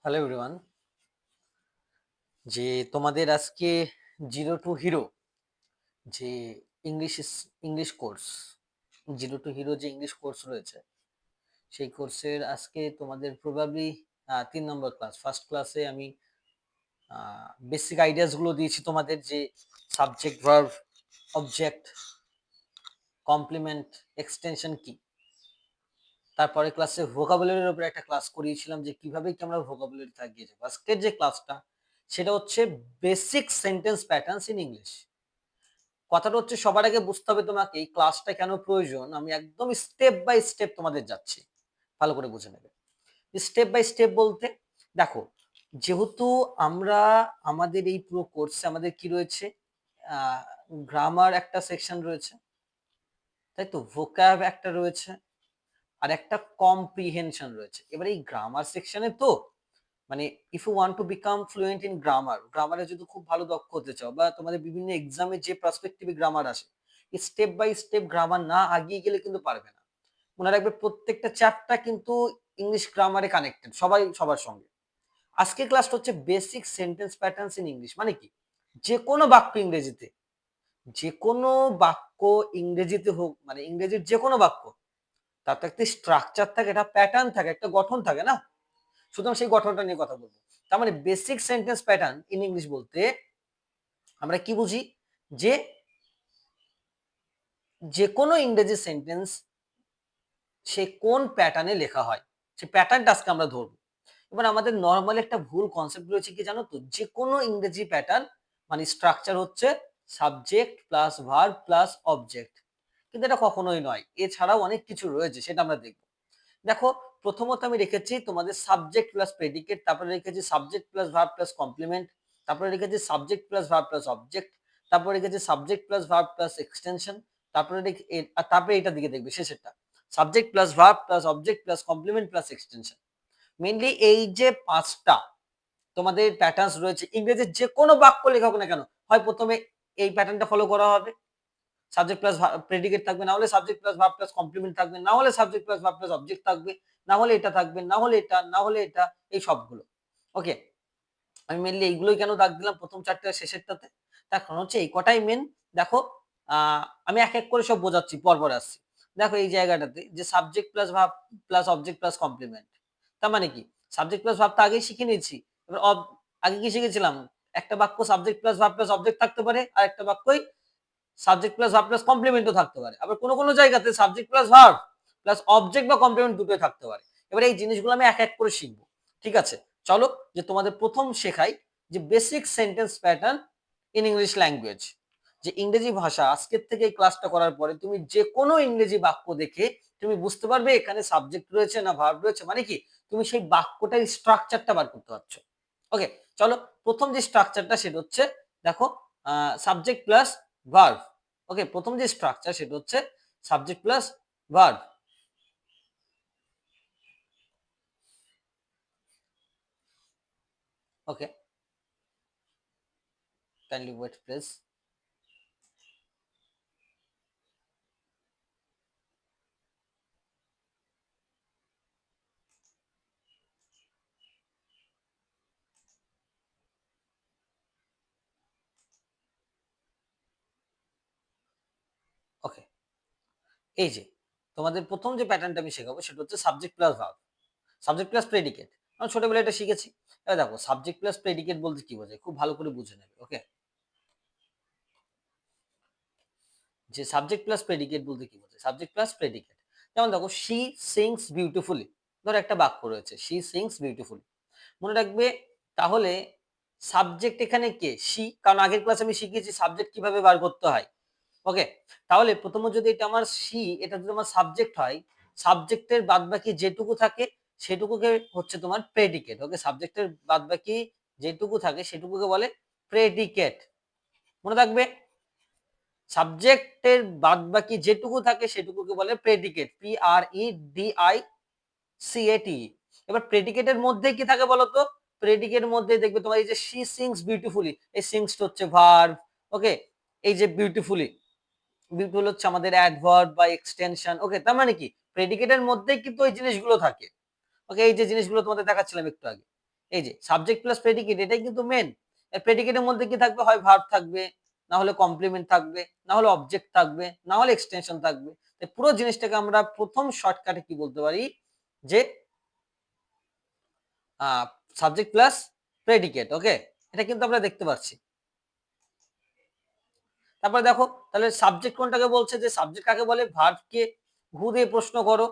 Hello everyone. যে তোমাদের আজকে জিরো টু হিরো যে English English course, zero two hero যে ইংলিশ কোর্স রয়েছে সেই কোর্সের আজকে তোমাদের প্রবাবলি 3 নম্বর ক্লাস। ফার্স্ট ক্লাসে আমি বেসিক আইডিয়াস গুলো দিয়েছি তোমাদের, যে subject, verb, object, complement, extension কি। তারপরে ক্লাসে ভোকাবুলারির উপরে একটা ক্লাস করিয়েছিলাম যে কিভাবে কি আমরা ভোকাবুলারি থাকিয়ে যাবো। আজকের যে ক্লাসটা সেটা হচ্ছে basic sentence patterns in English. কথাটা হচ্ছে সবার আগে বুঝতে হবে তোমাকে এই ক্লাসটা কেন প্রয়োজন। আমি একদম স্টেপ বাই স্টেপ তোমাদের যাচ্ছি, ভালো করে বুঝে নেবে। স্টেপ বাই স্টেপ বলতে দেখো, যেহেতু আমরা আমাদের এই পুরো কোর্সে আমাদের কি রয়েছে, গ্রামার একটা সেকশন রয়েছে, তাই তো, ভোক্যাব একটা রয়েছে, আর একটা কম্প্রিহেনশন রয়েছে। এবার এই গ্রামার সেকশনে তো মানে if you want to become fluent in grammar, গ্রামারে যদি খুব ভালো দক্ষ হতে চাও বা তোমাদের বিভিন্ন এক্সামে যে পার্সপেক্টিভে গ্রামার আসে, স্টেপ বাই স্টেপ গ্রামার না আগিয়ে গেলে কিন্তু পারবে না। মনে রাখবে প্রত্যেকটা চ্যাপ্টার কিন্তু ইংলিশ গ্রামারে কানেক্টেড, সবাই সবার সঙ্গে। আজকের ক্লাসটা হচ্ছে basic sentence patterns in English. মানে কি, যে কোনো বাক্য ইংরেজিতে, যে কোনো বাক্য ইংরেজিতে হোক, মানে ইংরেজির যে কোনো বাক্য, তার তো একটা স্ট্রাকচার থাকে, একটা প্যাটার্ন থাকে, একটা গঠন থাকে না। সুতরাং সেই গঠনটা নিয়ে কথা বলবো। তার মানে basic sentence pattern in English বলতে আমরা কি বুঝি, যে যে কোনো ইংরেজি সেন্টেন্স সে কোন প্যাটার্নে লেখা হয়, সে প্যাটার্নটা আজকে আমরা ধরবো। এবার আমাদের নর্মাল একটা ভুল কনসেপ্ট রয়েছে কি জানো তো, যে কোনো ইংরেজি প্যাটার্ন মানে স্ট্রাকচার হচ্ছে subject plus verb plus object, কিন্তু এটা কখনোই নয়। এছাড়াও অনেক কিছু রয়েছে, সেটা আমরা দেখবো। দেখো, প্রথমত আমি রেখেছি তোমাদের সাবজেক্ট প্লাস প্রেডিকেট, তারপরে রেখেছি subject plus verb plus complement, তারপরে রেখেছি subject plus verb plus object, তারপরে রেখেছি subject plus verb plus extension, তারপরে এটা দিকে দেখবে শেষেরটা, subject plus verb plus object plus complement plus extension. Mainly এই যে পাঁচটা তোমাদের প্যাটার্নস রয়েছে, ইংরেজির যে কোনো বাক্য লেখা হোক না কেন, হয় প্রথমে এই প্যাটার্নটা ফলো করা হবে, সাবজেক্ট প্লাস প্রেডিকেট থাকবে, না হলে subject plus verb plus complement থাকবে, না হলে subject plus verb plus object থাকবে, না হলে এটা থাকবে, না হলে এটা, না হলে এটা, এই সবগুলো। ওকে, আমি মেনলি এইগুলোই কেন দাগ দিলাম প্রথম চারটে শেষেরটাতে, তার কারণ হচ্ছে এই কটাই মেন। দেখো, আমি এক এক করে সব বোঝাচ্ছি, পরপর আসছি। দেখো এই জায়গাটাতে যে subject plus verb plus object plus complement, তার মানে কি, সাবজেক্ট প্লাস ভার্ব তো আগেই শিখে নিয়েছি। এবার আগে কি শিখেছিলাম, একটা বাক্য subject plus verb plus object থাকতে পারে, আর একটা বাক্যই সাবজেক্ট প্লাস ভার্ব প্লাস কমপ্লিমেন্টও থাকতে পারে, আবার কোনো কোনো জায়গাতে subject plus verb plus object বা কমপ্লিমেন্ট দুটোই থাকতে পারে। এবার এই জিনিসগুলো আমি এক এক করে শিখবো, ঠিক আছে। চলো, যে তোমাদের প্রথম শেখাই যে basic sentence pattern in English language. যে ইংরেজি ভাষা, আজকের থেকে এই ক্লাসটা করার পরে তুমি যে কোনো ইংরেজি বাক্য দেখে তুমি বুঝতে পারবে এখানে সাবজেক্ট রয়েছে না ভার্ব রয়েছে, মানে কি তুমি সেই বাক্যটার স্ট্রাকচারটা বার করতে পারছো। ওকে, চলো, প্রথম যে স্ট্রাকচারটা সেটা হচ্ছে, দেখো, সাবজেক্ট প্লাস ভার্ব। ওকে, প্রথম যে স্ট্রাকচার সেটা হচ্ছে subject plus verb. Okay, kindly wait please. Okay, এই যে তোমাদের প্রথম যে প্যাটার্নটা আমি শেখাবো সেটা হচ্ছে subject plus verb, subject plus predicate. আমরা ছোটবেলায় এটা শিখেছি। এবার দেখো, সাবজেক্ট প্লাস প্রেডিকেট বলতে কি বোঝায়, খুব ভালো করে বুঝে নেবে। ওকে, যে সাবজেক্ট প্লাস প্রেডিকেট বলতে কি বোঝায়, সাবজেক্ট প্লাস প্রেডিকেট। যেমন দেখো, শি সিংস বিউটিফুলি, ধরো একটা বাক্য রয়েছে, শি সিংস বিউটিফুলি, মনে রাখবে। তাহলে সাবজেক্ট এখানে কে, শি, কারণ আগের ক্লাসে আমি শিখিয়েছি সাবজেক্ট কিভাবে বার করতে হয়। ওকে, তাহলে প্রথমত যদি এটা আমার শি, এটা যদি আমার সাবজেক্ট হয়, সাবজেক্টের বাদ বাকি যেটুকু থাকে সেটুকুকে হচ্ছে তোমার প্রেডিকেট। ওকে, সাবজেক্টের বাদ বাকি যেটুকু থাকে সেটুকুকে বলে প্রেডিকেট। মনে রাখবে, সাবজেক্টের বাদ বাকি যেটুকু থাকে সেটুকুকে বলে প্রেডিকেট, PREDICAT। এবার প্রেডিকেটের মধ্যে কি থাকে বলতো, প্রেডিকেটের মধ্যে দেখবে তোমার এই যে শি সিংস বিউটিফুলি, এই সিংসটা হচ্ছে ভার্ব। ওকে, এই যে বিউটিফুলি, বিউটিফুল হচ্ছে আমাদের অ্যাডভার্ব বা এক্সটেনশন। ওকে, তার মানে কি প্রেডিকেটের মধ্যেই কিন্তু ওই জিনিসগুলো থাকে। ওকে, এই যে জিনিসগুলো তোমাদের দেখাচ্ছিলাম একটু আগে, এই যে সাবজেক্ট প্লাস প্রেডিকেট, এটাই কিন্তু মেন। প্রেডিকেটের মধ্যে কি থাকবে? হয় ভার্ব থাকবে, না হলে কমপ্লিমেন্ট থাকবে, না হলে অবজেক্ট থাকবে, না হলে এক্সটেনশন থাকবে। পুরো জিনিসটাকে আমরা প্রথম শর্টকাটে কি বলতে পারি যে সাবজেক্ট প্লাস প্রেডিকেট। ওকে, এটা কিন্তু আমরা দেখতে পাচ্ছি। তারপরে দেখো তাহলে সাবজেক্ট কোনটাকে বলছে, যে সাবজেক্ট কাকে বলে? ভার্বকে হু দিয়ে প্রশ্ন করো,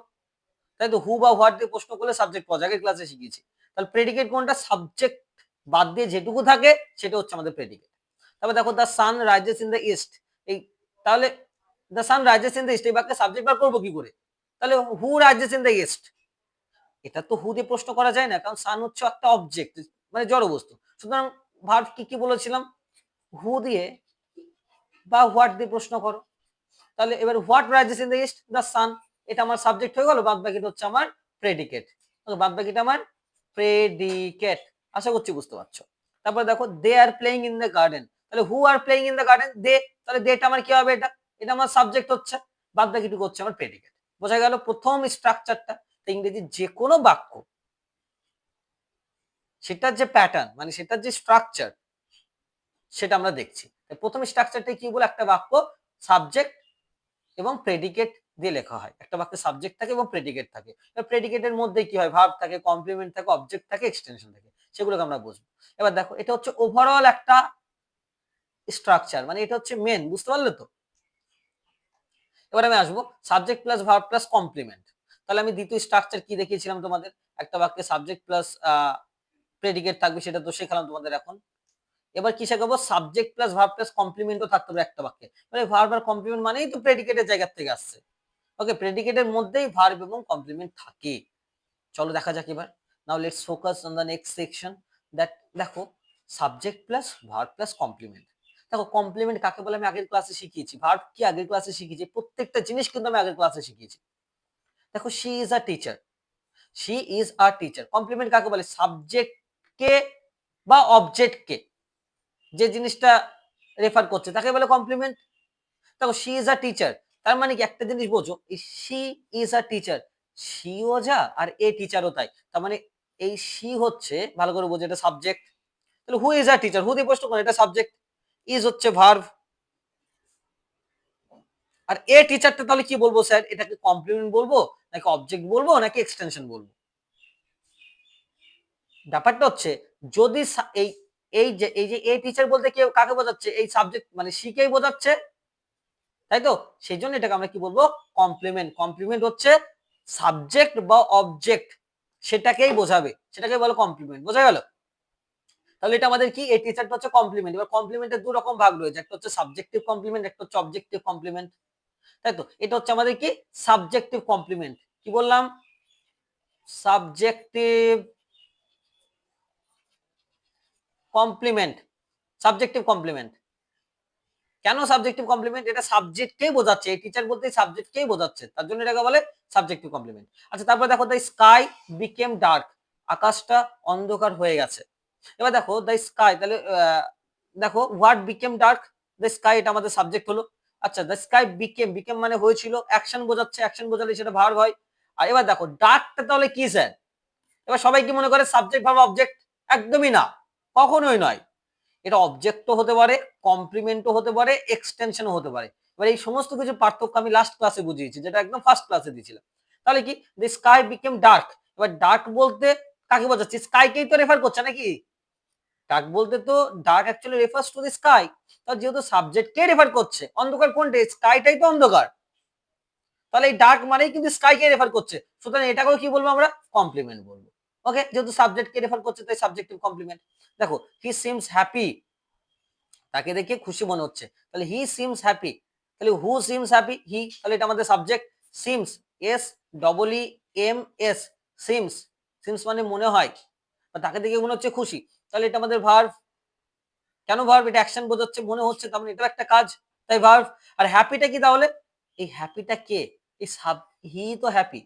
তাই তো? হু বা হোয়াট দিয়ে প্রশ্ন করলে সাবজেক্ট পাওয়া যায়, আগের ক্লাসে শিখিয়েছি। তাহলে প্রেডিকেট কোনটা? সাবজেক্ট বাদ দিয়ে যেটুকু থাকে সেটা হচ্ছে আমাদের প্রেডিকেট। তারপর দেখো the sun rises in the east, এই তাহলে the sun rises in the east, এই বাক্যে সাবজেক্ট বার করবো কি করে? তাহলে হু রাইজেস ইন দ্য ইস্ট, এটা তো হু দিয়ে প্রশ্ন করা যায় না, কারণ সান হচ্ছে একটা অবজেক্ট, মানে জড় বস্তু। সুতরাং ভার্ব কি কি বলেছিলাম? হু দিয়ে বা হোয়াট দিয়ে প্রশ্ন করো। তাহলে এবার what rises in the east? The sun, এটা আমার সাবজেক্ট হয়ে গেল, বাদ বাকিটা হচ্ছে আমার প্রেডিকেট। বাদ বাকিটা আমার প্রেডিকেট। আশা করছি বুঝতে পারছো। তারপর দেখো they are playing in the garden, তাহলে who are playing in the garden? They, তাহলে দেটা আমার কি হবে? এটা এটা আমার সাবজেক্ট হচ্ছে, বাদ বাকিটুকু হচ্ছে আমার প্রেডিকেট। বোঝা গেল প্রথম স্ট্রাকচারটা। ইংরেজি যে কোনো বাক্য, সেটার যে প্যাটার্ন, মানে সেটার যে স্ট্রাকচার, সেটা আমরা দেখছি। প্রথম স্ট্রাকচারটা কি বলে? একটা বাক্য সাবজেক্ট এবং প্রেডিকেট দিয়ে লেখা হয়। একটা বাক্যে সাবজেক্ট থাকে এবং প্রেডিকেট থাকে। প্রেডিকেটের মধ্যে কি হয়? ভার্ব থাকে, কমপ্লিমেন্ট থাকে, অবজেক্ট থাকে, এক্সটেনশন থাকে, সেগুলোকে আমরা বুঝবো। এবার দেখো এটা হচ্ছে ওভারঅল একটা স্ট্রাকচার, মানে এটা হচ্ছে মেন, বুঝতে পারলে তো? এবার আমি আসবো subject plus verb plus complement. তাহলে আমি দ্বিতীয় স্ট্রাকচার কি দেখিয়েছিলাম তোমাদের? একটা বাক্যে সাবজেক্ট প্লাস প্রেডিকেট থাকবে, সেটা তো শেখালাম তোমাদের এখন। এবার কি শেখাবো? সাবজেক্ট প্লাস ভার্ব প্লাস কমপ্লিমেন্টও থাকতে হবে একটা বাক্যে। মানে ভার্ব আর কমপ্লিমেন্ট মানেই তো প্রেডিকেটের জায়গা থেকে আসছে। ওকে, প্রেডিকেটের মধ্যেই ভার্ব এবং কমপ্লিমেন্ট থাকে। চলো দেখা যাক এবার। Now let's focus on the next section. That দেখো subject plus verb plus complement. দেখো কমপ্লিমেন্ট কাকে বলে আমি আগের ক্লাসে শিখিয়েছি, ভার্ব কি আগের ক্লাসে শিখিয়েছি, প্রত্যেকটা জিনিস কিন্তু আমি আগের ক্লাসে শিখিয়েছি। দেখো she is a teacher, she is a teacher. Complement কাকে বলে? সাবজেক্ট কে বা অবজেক্ট কে যে জিনিসটা রেফার করছে তাকে বলে কমপ্লিমেন্ট। দেখো শি ইজ আ টিচার, তার মানে কি? একটা জিনিস বোঝো, শি ইজ আ টিচার, শিও যা আর এ টিচারও তাই। তার মানে এই শি হচ্ছে, ভালো করে বোঝো, এটা সাবজেক্ট। তাহলে হু ইজ আ টিচার, হু দিয়ে প্রশ্ন করে, এটা সাবজেক্ট। ইজ হচ্ছে ভার্ব। আর এ টিচারটা তাহলে কি বলবো স্যার? এটাকে কমপ্লিমেন্ট বলবো, নাকি অবজেক্ট বলবো, নাকি এক্সটেনশন বলবো? ব্যাপারটা হচ্ছে যদি এই এই যে এ টিচার বলতে কেউ কাকে বোঝাচ্ছে? এই সাবজেক্ট মানে শিকেই বোঝাচ্ছে, তাই তো? সেই জন্য এটাকে আমরা কি বলবো? কমপ্লিমেন্ট। কমপ্লিমেন্ট হচ্ছে সাবজেক্ট বা অবজেক্ট, সেটাকেই বোঝাবে, সেটাকে বলে কমপ্লিমেন্ট। বোঝা গেল? তাহলে এটা আমাদের কি? এই টিচারটা হচ্ছে কমপ্লিমেন্ট। এবার কমপ্লিমেন্টের দু রকম ভাগ রয়েছে, একটা হচ্ছে সাবজেক্টিভ কমপ্লিমেন্ট, একটা হচ্ছে অবজেক্টিভ কমপ্লিমেন্ট, তাই তো? এটা হচ্ছে আমাদের কি? Subjective complement. কি বললাম? Subjective complement, subjective complement. কেন সাবজেক্টিভ কমপ্লিমেন্ট? এটা সাবজেক্টকেই বোঝাচ্ছে, এই টিচার বলতে সাবজেক্টকেই বোঝাচ্ছে, তার জন্য এটাকে বলে সাবজেক্টিভ কমপ্লিমেন্ট। আচ্ছা, তারপরে দেখো দ্য স্কাই বিকেম ডার্ক, আকাশটা অন্ধকার হয়ে গেছে। এবার দেখো দ্য স্কাই, তাহলে দেখো what became dark? The sky, এটা আমাদের সাবজেক্ট হলো। আচ্ছা, দ্য স্কাই বিকেম, বিকেম মানে হয়েছিল, অ্যাকশন বোঝাচ্ছে, অ্যাকশন বোঝালে সেটা ভার্ব হয়। আর এবার দেখো ডার্কটা তাহলে কি স্যার? এবার সবাই কি মনে করে সাবজেক্ট ভার্ব অবজেক্ট? একদমই না, কখনোই নয়। এটা অবজেক্টও হতে পারে, কমপ্লিমেন্টও হতে পারে, এক্সটেনশনও হতে পারে। এবার এই সমস্ত কিছু পার্থক্য আমি লাস্ট ক্লাসে বুঝিয়েছি, যেটা একদম ফার্স্ট ক্লাসে দিয়েছিলাম। তাহলে কি? দি স্কাই বিকেম ডার্ক, এবার ডার্ক বলতে কাকে বোঝাচ্ছে? স্কাইকেই তো রেফার করছে নাকি? ডার্ক বলতে তো dark actually refers to the sky. তাহলে যেহেতু সাবজেক্টকে রেফার করছে, অন্ধকার কোনটা? স্কাইটাই তো অন্ধকার। তাহলে এই ডার্ক মানেই কিন্তু স্কাইকে রেফার করছে, সুতরাং এটাকেও কি বলবো আমরা? কমপ্লিমেন্ট বলবো। ওকে, যেহেতু সাবজেক্টকে রেফার করছে তাই সাবজেক্টিভ কমপ্লিমেন্ট। দেখো হি সিমস হ্যাপি, তাকে দেখে খুশি মনে হচ্ছে, তাহলে হি সিমস হ্যাপি। তাহলে হু সিমস হ্যাপি? হি, তাহলে এটা আমাদের subject. Seems, S double E M S, seems, seems মানে মনে হয়, বা তাকে দেখে মনে হচ্ছে খুশি, তাহলে এটা আমাদের ভার্ব। কেন ভার্ব? এটা অ্যাকশন বোঝাচ্ছে, মনে হচ্ছে, তার মানে এটা একটা কাজ, তাই ভার্ব। আর হ্যাপিটা কি তাহলে? এই হ্যাপিটা কে? এই সাব, হি তো হ্যাপি।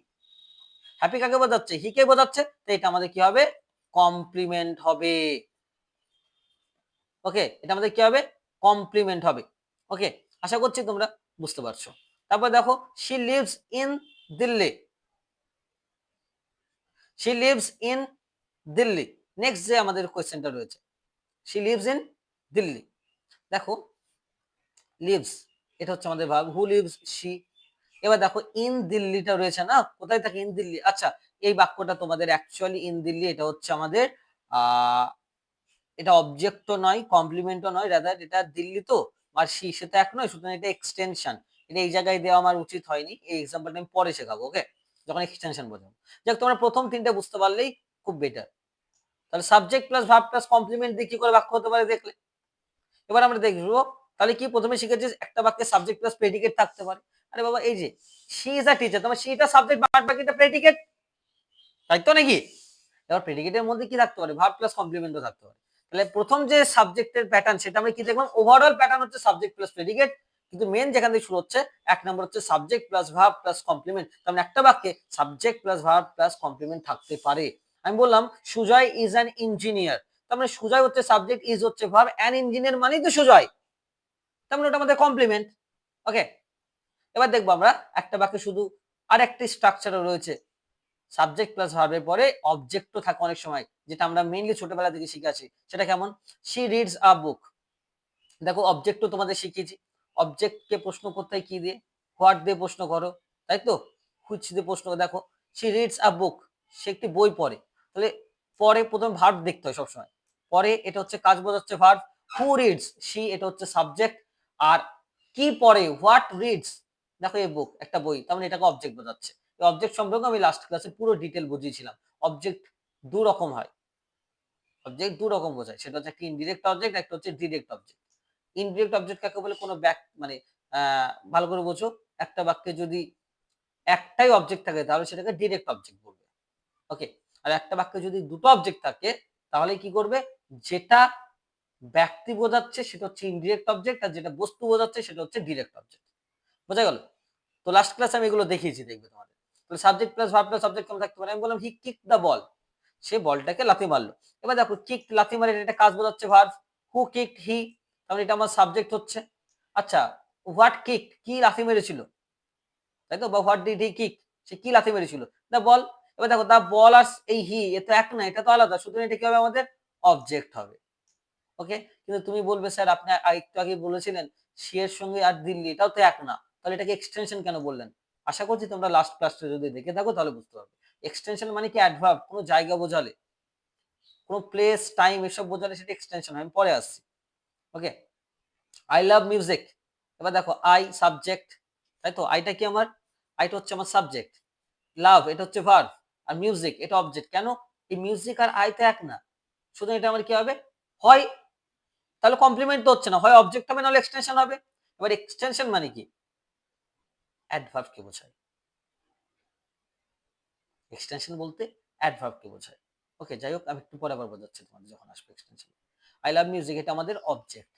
হ্যাপি কাকে বোঝাচ্ছে? হি কে বোঝাচ্ছে, তো এটা আমাদের কি হবে? কমপ্লিমেন্ট হবে। ওকে, এটা আমাদের কি হবে? কমপ্লিমেন্ট হবে। ওকে, আশা করছি তোমরা বুঝতে পারছো। তারপর দেখো she lives in Delhi, she lives in Delhi. Next যে আমাদের কোয়েশ্চেনটা রয়েছে, শি লিভস ইন দিল্লি। দেখো লিভস এটা হচ্ছে আমাদের ভার্ব, হু লিভস শি। এবার দেখো ইন দিল্লিটা রয়েছে না, কোথায় থাকে ইন দিল্লি। আচ্ছা এই বাক্যটা তোমাদের অ্যাকচুয়ালি ইন দিল্লি এটা হচ্ছে আমাদের আহ এটা অবজেক্টও নয়, কমপ্লিমেন্টও নয়, রাদার এটা দিল্লি তো আর শি সে তো এক নয়, সুতরাং এটা এক্সটেনশন। এটা এই জায়গায় দেওয়া আমার উচিত হয়নি, এই এক্সাম্পলটা আমি পরে শেখাবো, ওকে, যখন এক্সটেনশন বোঝাবো। যাক তোমরা প্রথম তিনটে বুঝতে পারলেই খুব বেটার। তাহলে subject plus verb plus complement দিয়ে কি করে বাক্য হতে পারে দেখলে। এবার আমরা দেখবো তাহলে কি প্রথমে শিখেছি একটা বাক্যে সাবজেক্ট প্লাস প্রেডিকেট থাকতে পারে। আরে বাবা এই যে শি ইজ আ টিচার, তোমার শিটা সাবজেক্ট বাদ বাকিটা প্রেডিকেট, তাই তো নাকি। এবার প্রেডিকেটের মধ্যে কি থাকতে পারে, ভার্ব প্লাস কমপ্লিমেন্টও থাকতে পারে। তাহলে প্রথম যে সাবজেক্টের প্যাটার্ন সেটা আমরা কি দেখলাম, ওভারঅল প্যাটার্ন হচ্ছে সাবজেক্ট প্লাস প্রেডিকেট, কিন্তু মেন যেখান থেকে শুরু হচ্ছে এক নম্বর হচ্ছে subject plus verb plus complement. তার মানে একটা বাক্যে subject plus verb plus complement থাকতে পারে। আমি বললাম সুজয় ইজ অ্যান ইঞ্জিনিয়ার, তার মানে সুজয় হচ্ছে সাবজেক্ট, ইজ হচ্ছে ভার্ব, অ্যান ইঞ্জিনিয়ার মানেই তো সুজয়, তার মানে ওটা আমাদের কমপ্লিমেন্ট। ওকে, এবার দেখবো আমরা একটা বাক্যে শুধু আর একটি স্ট্রাকচারও রয়েছে, সাবজেক্ট প্লাস ভার্বের পরে অবজেক্টও থাকে অনেক সময়, যেটা আমরা মেইনলি ছোটবেলা থেকে শিখেছি। সেটা কেমন, শি রিডস আ বুক। দেখো অবজেক্টও তোমাদের শিখিয়েছি, অবজেক্টকে প্রশ্ন করতে হয় কি দিয়ে, হোয়াট দিয়ে প্রশ্ন করো, তাই তো, হুইচ দিয়ে প্রশ্ন করো। দেখো শি রিডস আ বুক, সে একটি বই পড়ে, তাহলে পরে প্রথমে ভার্ব দেখতে হয় সবসময়, পরে এটা হচ্ছে কাজ বোঝাচ্ছে ভার্ব। হু রিডস শি এটা হচ্ছে সাবজেক্ট, আর কি পড়ে হোয়াট রিডস, দেখো এই বুক একটা বই, তার মানে এটাকে অবজেক্ট বোঝাচ্ছে। এই অবজেক্ট সম্পর্কে আমি লাস্ট ক্লাসে পুরো ডিটেল বুঝিয়েছিলাম। অবজেক্ট দু রকম হয়, অবজেক্ট দু রকম বোঝায়, সেটা হচ্ছে একটা ইনডিরেক্ট অবজেক্ট, একটা হচ্ছে ডিরেক্ট অবজেক্ট। ইনডিরেক্ট অবজেক্ট কাকে বলে, কোনো মানে ভালো করে বোঝো, একটা বাক্যে যদি একটাই অবজেক্ট থাকে তাহলে সেটাকে ডিরেক্ট অবজেক্ট বলবে, ওকে। আর একটা বাক্যে যদি দুটো অবজেক্ট থাকে তাহলে কি করবে, যেটা ব্যক্তি বোঝাচ্ছে সেটা হচ্ছে ইনডিরেক্ট অবজেক্ট, আর যেটা বস্তু বোঝাচ্ছে সেটা হচ্ছে ডিরেক্ট অবজেক্ট। বোঝা গেল। তো লাস্ট ক্লাসে আমি এগুলো দেখিয়েছি, দেখবে তোমাদের। তাহলে subject plus verb plus subject কেমন থাকতে পারে, আমি বললাম হি কিক দ্য বল, সে বলটাকে লাথি মারলো। এবার দেখো কিক লাথি মারে এটা কাজ বোঝাচ্ছে ভার্ব, হু কিক হি, তাহলে এটা আমার সাবজেক্ট হচ্ছে। আচ্ছা হোয়াট কিক কি লাথি মেরেছিল, তাই তো, বা হোয়াট ডিড হি কিক সে কি লাথি মেরেছিল, দা বল। এবার দেখো দা বল আর এই হি এ তো এক না, এটা তো আলাদা, সুতরাং এটা কি হবে আমাদের অবজেক্ট হবে, ওকে। কিন্তু তুমি বলবে স্যার আপনি একটু আগে বলেছিলেন সি এর সঙ্গে আর দিল্লি এটাও তো এক না, তাহলে এটাকে এক্সটেনশন কেন বললেন। আশা করছি তোমরা লাস্ট ক্লাসটা যদি দেখে থাকো তাহলে বুঝতে পারবে। এক্সটেনশন মানে কি অ্যাডভার্ব, কোনো জায়গা বোঝালে, কোনো প্লেস টাইম এসব বোঝালে সেটা এক্সটেনশন হয়, আমি পরে আসছি, ওকে। আই লাভ মিউজিক, এবার দেখো আই সাবজেক্ট, তাই তো, আইটা কি আমার, আইটা হচ্ছে আমার সাবজেক্ট, লাভ এটা হচ্ছে ভার্ব, আর মিউজিক এটা অবজেক্ট। কেন, এই মিউজিক আর আই তো এক না, শুধু এটা আমার কি হবে, হয় তাহলে কমপ্লিমেন্ট তো হচ্ছে না, হয় অবজেক্ট হবে নাহলে এক্সটেনশন হবে। এবার এক্সটেনশন মানে কি, অ্যাডভার্ব কে বোঝায়, এক্সটেনশন বলতে অ্যাডভার্ব কে বোঝায়, ওকে। যাই হোক আমি একটু পরে আবার বোঝাচ্ছি তোমাদের যখন আসবে এক্সটেনশন। আই লাভ মিউজিক এটা আমাদের object.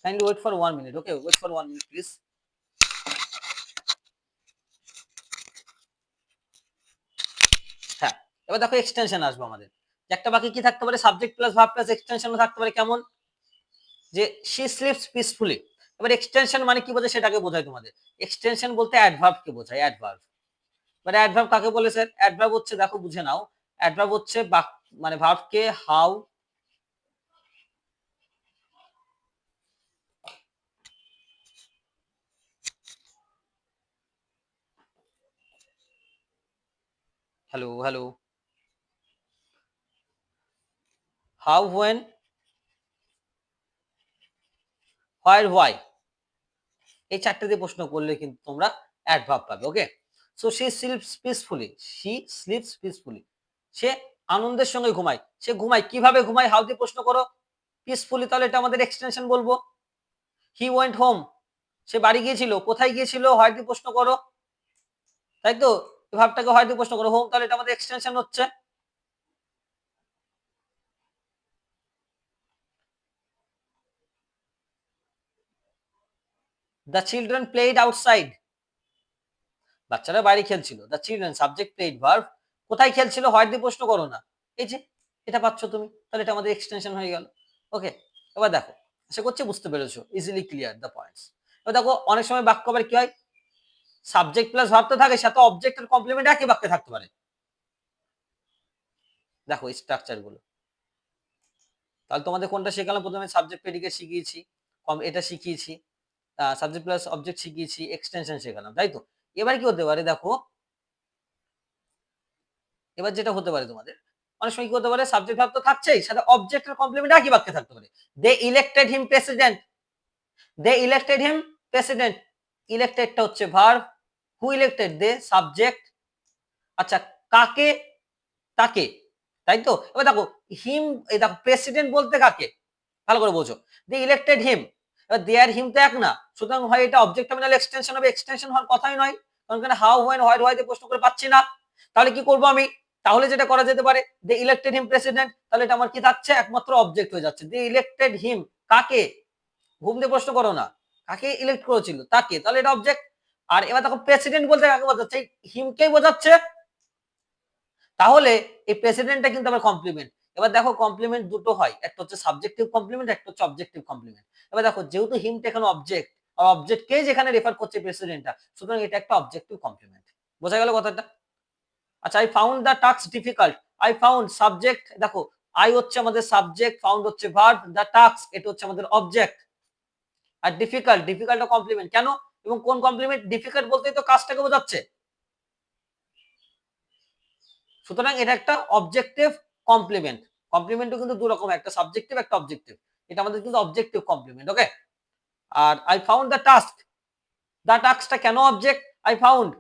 Kindly wait for 1 minute, okay, wait for 1 minute please. হ্যাঁ, এবার দেখো এক্সটেনশন আসবে আমাদের, একটা বাকি কি থাকতে পারে, সাবজেক্ট প্লাস ভার্ব প্লাস এক্সটেনশনও থাকতে পারে। কেমন, যে শি স্লিপস পিসফুলি। এবার এক্সটেনশন মানে কি বোঝায় সেটাকে বোঝায় তোমাদের, এক্সটেনশন বলতে অ্যাডভার্ব কে বোঝায়, অ্যাডভার্ব। মানে অ্যাডভার্ব কাকে বলে স্যার, অ্যাডভার্ব হচ্ছে দেখো বুঝে নাও, অ্যাডভার্ব হচ্ছে মানে ভার্বকে how, hello hello, how, when, where, why, এই চারটে দিয়ে প্রশ্ন করলে কিন্তু তোমরা অ্যাডভার্ব পাবে, okay. So she sleeps peacefully, she sleeps peacefully, সে আনন্দের সঙ্গে ঘুমায়, সে ঘুমায় কিভাবে ঘুমায়, হাউ দিয়ে প্রশ্ন করো, পিসফুলি তাহলে এটা আমাদের এক্সটেনশন বলবো। হি ওয়েন্ট হোম, সে বাড়ি গিয়েছিল, কোথায় গিয়েছিল, হয় দিয়ে প্রশ্ন করো, তাই তো, ভাবটাকে হয় দিয়ে প্রশ্ন করো, হোম তাহলে এটা আমাদের এক্সটেনশন হচ্ছে। দ্য চিলড্রেন প্লেড আউটসাইড, বাচ্চারা বাইরে খেলছিল, the children subject played verb, কোথায় খেলছিল, হয় দিয়ে প্রশ্ন করো না, এই যে এটা পাচ্ছ তুমি, তাহলে এটা আমাদের এক্সটেনশন হয়ে গেল, ওকে। এবার দেখো আশা করছি বুঝতে পেরেছো, ইজিলি ক্লিয়ার দ্য পয়েন্টস। এবার দেখো অনেক সময় বাক্য আবার কি হয়, সাবজেক্ট প্লাস ভার্ব তো থাকে, সাথে অবজেক্ট আর কমপ্লিমেন্ট একই বাক্যে থাকতে পারে। দেখো এই স্ট্রাকচার গুলো, তাহলে তোমাদের কোনটা শেখালাম? প্রথমে সাবজেক্ট প্রেডিকেট শিখিয়েছি, এটা শিখিয়েছি, সাবজেক্ট প্লাস অবজেক্ট শিখিয়েছি, এক্সটেনশন শেখালাম, তাই তো? এবার কি হতে পারে দেখো, এবার যেটা হতে পারে তোমাদের অনেক সময় কি হতে পারে, সাবজেক্ট ভার্ব তো থাকছেই, সাথে অবজেক্ট আর কমপ্লিমেন্ট একই বাক্যে থাকতে পারে। They elected him president, they elected him president, ইলেক্টেডটা হচ্ছে verb, who elected? They subject. আচ্ছা, কাকে? তাকে, তাই তো? এবার দেখো হিম, এই দেখো প্রেসিডেন্ট বলতে কাকে, ভালো করে বোঝো। দে ইলেক্টেড হিম, এবার দে আর হিম তো এক না, সুতরাং হয় এটা অবজেক্ট টার্মিনাল এক্সটেনশন হবে, এক্সটেনশন হওয়ার কথাই নয়, কারণ এখানে হাউ হোয়েন হোয়ার হোয়াই দিয়ে প্রশ্ন করে পাচ্ছি না। তাহলে কি করব আমি? তাহলে যেটা করা যেতে পারে, দে ইলেক্টেড হিম প্রেসিডেন্ট, তাহলে এটা আমার কি থাকছে, একমাত্র অবজেক্ট হয়ে যাচ্ছে। দে ইলেক্টেড হিম, কাকে? ঘুম দিয়ে প্রশ্ন করো না, কাকে ইলেক্ট করেছিল? তাকে, তাহলে এটা অবজেক্ট। আর এবার দেখো প্রেসিডেন্ট বলতে কাকে বোঝাচ্ছে? হিমকেই বোঝাচ্ছে, তাহলে এই প্রেসিডেন্টটা কিন্তু আবার কমপ্লিমেন্ট। এবার দেখো কমপ্লিমেন্ট দুটো হয়, একটা হচ্ছে সাবজেক্টিভ কমপ্লিমেন্ট, একটা হচ্ছে অবজেক্টিভ কমপ্লিমেন্ট। এবার দেখো যেহেতু হিমটা এখানে অবজেক্ট, আর অবজেক্টকেই যেখানে রেফার করছে প্রেসিডেন্টটা, সুতরাং এটা একটা অবজেক্টিভ কমপ্লিমেন্ট। বোঝা গেল কথাটা? আচ্ছা, I found the task difficult, I found subject, দেখো আই হচ্ছে আমাদের সাবজেক্ট, ফাউন্ড হচ্ছে ভার্ব, দ্য টাস্ক এটা হচ্ছে আমাদের অবজেক্ট, আর ডিফিকাল্ট, ডিফিকাল্ট কমপ্লিমেন্ট। কেন এবং কোন কমপ্লিমেন্ট? ডিফিকাল্ট বলতেই তো কাজটাকে বোঝাচ্ছে, সুতরাং এটা একটা অবজেক্টিভ কমপ্লিমেন্ট। কমপ্লিমেন্টও কিন্তু দু রকম, একটা সাবজেক্টিভ একটা অবজেক্টিভ, এটা আমাদের কিন্তু অবজেক্টিভ কমপ্লিমেন্ট। ওকে, আর I found the task, the টাস্কটা কেন অবজেক্ট? আই ফাউন্ড,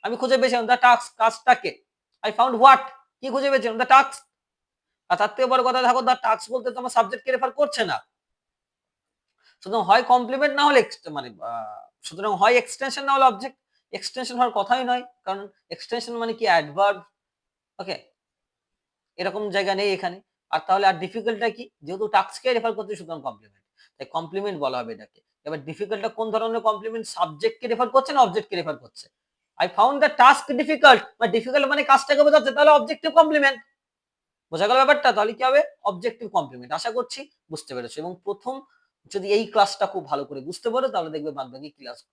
আমি খুঁজে পেয়েছিলাম, দ্য টাস্ক কাজটাকে। আই ফাউন্ড হোয়াট, কি খুঁজে পেয়েছিলাম? The task. আর তার থেকে বড় কথা দেখো, দ্য টাস্ক বলতে তো আমার সাবজেক্টকে রেফার করছে না, সুতরাং হয় কমপ্লিমেন্ট না হলে মানে সুতরাং হয় এক্সটেনশন না হলে অবজেক্ট। এক্সটেনশন হওয়ার কথাই নয়, কারণ এক্সটেনশন মানে কি অ্যাডভার্ব। ওকে, এরকম জায়গা নেই এখানে। আর তাহলে আর ডিফিকাল্টটা কি? যেহেতু টাস্ককে রেফার করছে, সুতরাং কমপ্লিমেন্ট, তাই কমপ্লিমেন্ট বলা হবে এটাকে। এবার ডিফিকাল্টটা কোন ধরনের কমপ্লিমেন্ট? সাবজেক্টকে রেফার করছে না অবজেক্টকে রেফার করছে? I found the task difficult, বা ডিফিকাল্ট মানে কাজটাকে বোঝাচ্ছে, তাহলে অবজেক্টিভ কমপ্লিমেন্ট। বোঝা গেল ব্যাপারটা? তাহলে কি হবে? Objective complement. আশা করছি বুঝতে পেরেছো। এবং প্রথম যদি এই ক্লাসটা খুব ভালো করে বুঝতে পারো, তাহলে দেখবে বাদবাকি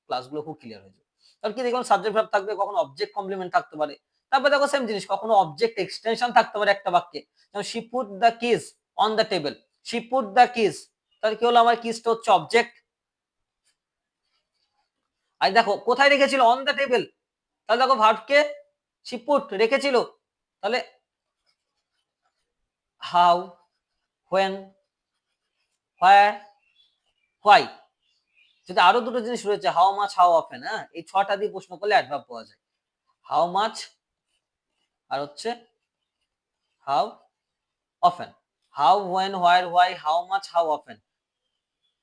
ক্লাসগুলো খুব ক্লিয়ার হয়ে যাবে। তাহলে কি দেখুন, সাবজেক্ট ভার্ব থাকবে, কখনো অবজেক্ট কমপ্লিমেন্ট থাকতে পারে। তারপর দেখো সেম জিনিস, কখনো অবজেক্ট এক্সটেনশন থাকতে পারে একটা বাক্যে, যেমন she put the keys on the table, she put the keys, তাহলে কি হলো, আমার কিজটা হচ্ছে অবজেক্ট। আর দেখো কোথায় রেখেছিল? অন দ্য টেবিল, তাহলে দেখো ভার্বকে শি পুট রেখেছিল, তাহলে হাউ, হোয়েন, হোয়ার, হোয়াই। যদি আরো দুটো জিনিস রয়েছে, হাউ মাচ, হাউ অফেন, হ্যাঁ, এই ছটা দিয়ে প্রশ্ন করলে অ্যাডভার্ব পাওয়া যায়। হাউ মাচ, আর হচ্ছে how often, how, when, where, why, how much, how often.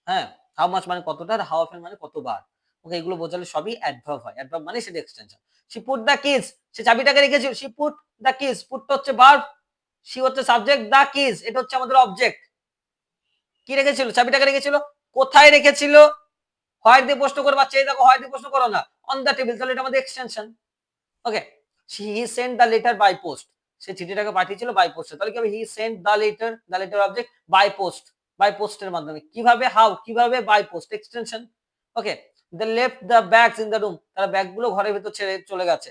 হ্যাঁ, হাউ মাচ মানে কতটা, আর হাউ অফেন মানে কতবার। ওকে, এগুলো বোঝালে সবই অ্যাডভার্ব হয়। অ্যাডভার্ব মানে সেটা extension. She put the keys, সে চাবিটাকে রেখেছিল, শি পুট দ্য কিজ, পুটটা হচ্ছে ভার্ব, শি হচ্ছে সাবজেক্ট, দ্য কিজ এটা হচ্ছে আমাদের অবজেক্ট। কি রেখেছিল? চাবিটাকে রেখেছিল। কোথায় রেখেছিল? হোয়াইট দিয়ে প্রশ্ন করে পাচ্ছে, এই দেখো হোয়াইট দিয়ে প্রশ্ন করো না, অন দ্য টেবিল, তাহলে এটা আমাদের extension. Okay, he sent the letter by post, সে চিঠিটাকে পাঠিয়েছিল বাই পোস্টে, তাহলে কি হবে? He sent the letter object by post, by পোস্টের মাধ্যমে। কিভাবে? হাউ, কিভাবে? By post, extension. Okay, they left the bags in the room, তারা ব্যাগগুলো ঘরের ভিতর ছেড়ে চলে গেছে।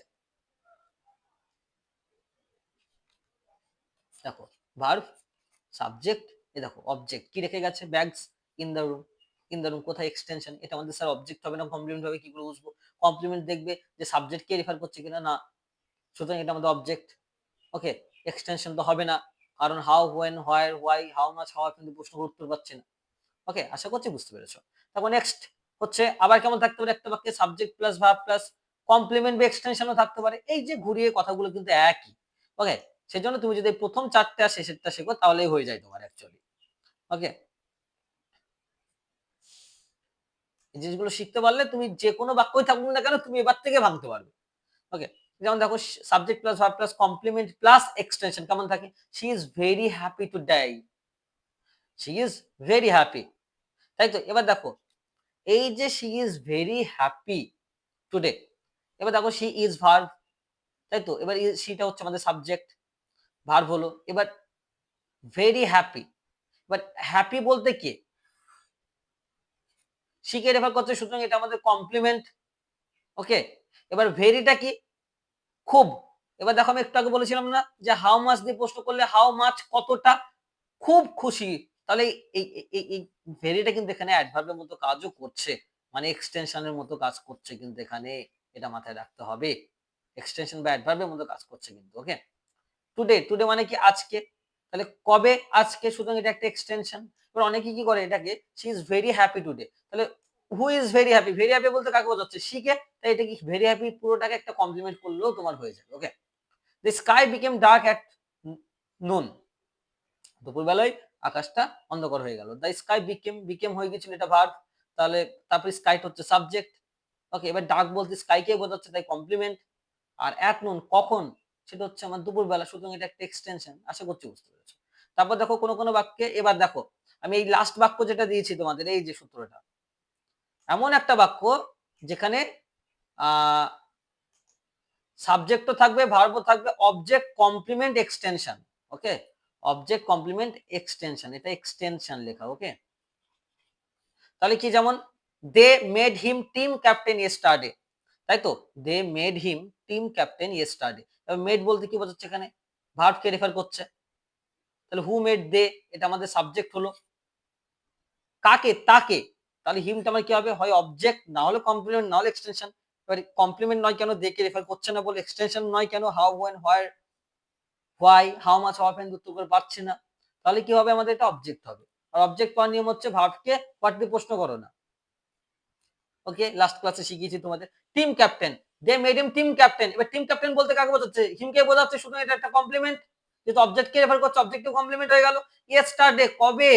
দেখো ভার্ব, সাবজেক্ট, এ দেখো অবজেক্ট, কি রেখে গেছে? Bags in the room, in the room কোথায়? এক্সটেনশন। এটা আমাদের স্যার অবজেক্ট হবে না কমপ্লিমেন্ট হবে, কি করে বুঝবো? কমপ্লিমেন্ট দেখবে যে সাবজেক্ট কে রেফার করছে কিনা, না, সুতরাং এটা আমাদের অবজেক্ট। ওকে, এক্সটেনশন তো হবে না, কারণ how, when, where, why, how much, how কিন্তু প্রশ্ন উত্তর পাচ্ছি না। ওকে, আশা করছি বুঝতে পেরেছো। তারপর নেক্সট হচ্ছে আবার কেমন থাকতে পারে একটা বাক্যে, subject plus verb plus complement বা এক্সটেনশনও থাকতে পারে। এই যে ঘুরিয়ে কথাগুলো কিন্তু একই। ওকে, সেজন্য তুমি যদি প্রথম চারটে আর শেষেরটা শেখো, তাহলেই হয়ে যায় তোমার অ্যাকচুয়ালি। ওকে, এই জিনিসগুলো শিখতে পারলে তুমি যে কোনো বাক্যই থাকুক না কেন, তুমি এবার থেকে ভাঙতে পারবে। ওকে, যেমন দেখো subject plus verb plus complement plus extension কেমন থাকে? She is very happy to die, she is very happy, তাই তো? এবার দেখো এই যে she is very happy today, এবার দেখো শি ইজ ভার্ব, তাই তো? এবার শিটা হচ্ছে আমাদের সাবজেক্ট, ভার্ব হলো। এবার ভেরি হ্যাপি, এবার হ্যাপি বলতে কে? শিকে রেফার করছে, সুতরাং এটা আমাদের কমপ্লিমেন্ট। ওকে, এবার ভেরিটা কি? খুব। এবার দেখো আমি একটু আগে বলেছিলাম না যে হাউ মাচ দিয়ে প্রশ্ন করলে হাউ মাচ কতটা? খুব খুশি। তাহলে এই এই এই এই ভেরিটা কিন্তু এখানে অ্যাডভার্ব এর মতো কাজও করছে। মানে এক্সটেনশন এর মতো কাজ করছে কিন্তু এখানে। এটা মাথায় রাখতে হবে। এক্সটেনশন বা অ্যাডভার্ব এর মতো কাজ করছে কিন্তু। ওকে? টুডে, টুডে মানে কি আজকে। তাহলে কবে? আজকে, সুতরাং এটা একটা এক্সটেনশন। এবার অনেকে কি করে এটাকে she is very happy today. তাহলে who is very happy? Very happy বলতে কাকে বোঝাচ্ছে? শি কে। তাই এটা কি ভেরি হ্যাপি পুরোটাকে একটা কমপ্লিমেন্ট করলেও তোমার হয়ে যাবে। Okay? The sky became dark at noon. দুপুরবেলায় আকাশটা অন্ধকার হয়ে গেল। দ্য স্কাই বিকেম, বিকেম হয়ে গেছিল এটা ভার্ব। তাহলে তারপরে স্কাই হচ্ছে সাবজেক্ট। ওকে? এবার ডার্ক বলতে স্কাইকে বোঝাচ্ছে, তাই কমপ্লিমেন্ট। আর অ্যাট নুন কখন? সেটা হচ্ছে আমার দুপুরবেলা, সুতরাং এটা একটা এক্সটেনশন। আশা করছি বুঝতে পেরেছো। তারপর দেখো কোনো বাক্যে, এবার দেখো আমি এই লাস্ট বাক্য যেটা দিয়েছি তোমাদের, এই যে সূত্রটা, এমন একটা বাক্য যেখানে আহ সাবজেক্টও থাকবে, ভার্বও থাকবে, object complement extension. Okay? Object complement extension, এটা এক্সটেনশন লেখা। ওকে? তাহলে কি, যেমন they made him team captain yesterday, তাই তো? They made him team captain yesterday. এবার মেড বলতে কি বোঝাচ্ছে এখানে? ভার্ব কে রেফার করছে। তাহলে হু মেড দে, এটা আমাদের সাবজেক্ট হলো। কাকে? তাকে। তাহলে হিমটা আমার কি হবে? হয় অবজেক্ট, না হলে কমপ্লিমেন্ট, না হলে এক্সটেনশন। এবার কমপ্লিমেন্ট নয় কেন? দে কে রেফার করছে না বলে। এক্সটেনশন নয় কেন? How, when, where, why, how much, how often উত্তর করে পাচ্ছে না। তাহলে কি হবে? আমাদের এটা অবজেক্ট হবে। আর অবজেক্ট পাওয়ার নিয়ম হচ্ছে ভার্বকে হোয়াট দিয়ে প্রশ্ন করো না। ওকে? লাস্ট ক্লাসে শিখিয়েছি তোমাদের। Team captain, they made him team captain. এবার টিম ক্যাপ্টেন বলতে কাকে বোঝাচ্ছে? হিমকে বোঝাচ্ছে, সুতরাং এটা একটা কমপ্লিমেন্ট। যেহেতু অবজেক্ট কে রেফার করছে, অবজেক্টিভ কমপ্লিমেন্ট হয়ে গেল। ইয়েস্টারডে কবে?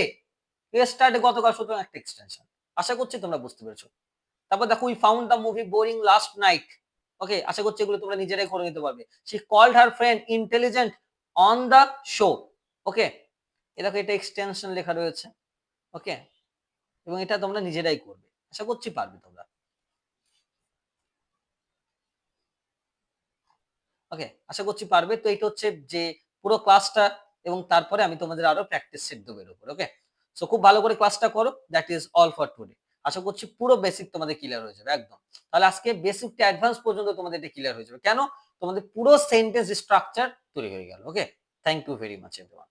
ইয়েস্টারডে গতকাল, সুতরাং একটা এক্সটেনশন। আশা করছি তোমরা বুঝতে পেরেছো। তারপর দেখো we found the movie boring last night. Okay? আশা করছি এগুলো তোমরা নিজেরাই করে নিতে পারবে। She called her friend intelligent on the show. Okay? এ দেখো এটা এক্সটেনশন লেখা রয়েছে। ওকে? এবং এটা তোমরা নিজেরাই করবে। আশা করছি পারবে তোমরা। ওকে? আশা করছি পারবে। তো এটা হচ্ছে যে পুরো ক্লাসটা, এবং তারপরে আমি তোমাদের আরো প্র্যাকটিস সেট দেবো এর উপর। ওকে? সো খুব ভালো করে ক্লাসটা করো। That is all for today. আশা করছি পুরো বেসিক তোমাদের ক্লিয়ার হয়ে যাবে একদম। তাহলে আজকে বেসিক টু অ্যাডভান্স পর্যন্ত তোমাদের এটা ক্লিয়ার হয়ে যাবে। কেন? তোমাদের পুরো সেন্টেন্স স্ট্রাকচার তৈরি হয়ে গেল। Okay? Thank you very much everyone.